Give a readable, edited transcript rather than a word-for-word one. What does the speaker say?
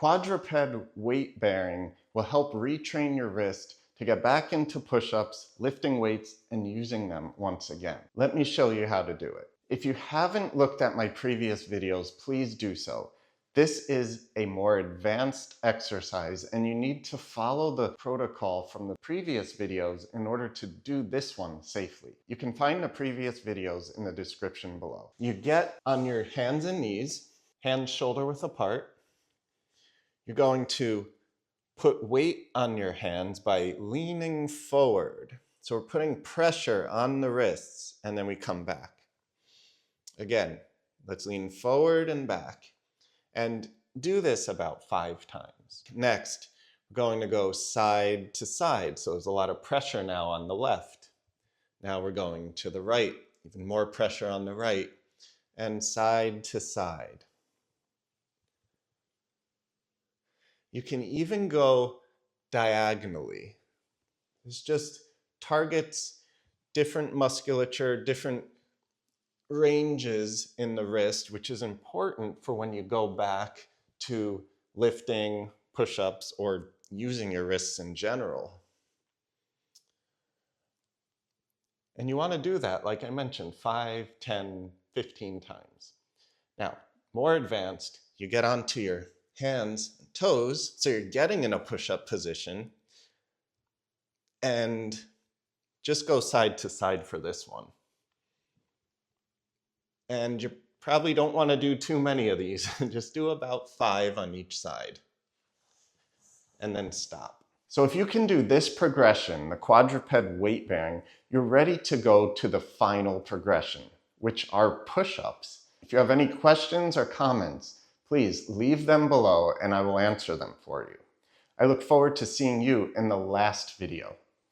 Quadruped weight bearing will help retrain your wrist to get back into push-ups, lifting weights, and using them once again. Let me show you how to do it. If you haven't looked at my previous videos, please do so. This is a more advanced exercise, and you need to follow the protocol from the previous videos in order to do this one safely. You can find the previous videos in the description below. You get on your hands and knees, hands shoulder width apart. You're going to put weight on your hands by leaning forward. So we're putting pressure on the wrists, and then we come back. Again, let's lean forward and back. And do this about 5 times. Next, we're going to go side to side. So there's a lot of pressure now on the left. Now we're going to the right, even more pressure on the right, and side to side. You can even go diagonally. This just targets different musculature, different ranges in the wrist, which is important for when you go back to lifting, push-ups, or using your wrists in general. And you want to do that, like I mentioned, 5, 10, 15 times. Now, more advanced, you get onto your hands and toes, so you're getting in a push-up position, and just go side to side for this one. And you probably don't want to do too many of these. Just do about 5 on each side. And then stop. So if you can do this progression, the quadruped weight bearing, you're ready to go to the final progression, which are push-ups. If you have any questions or comments, please leave them below and I will answer them for you. I look forward to seeing you in the last video.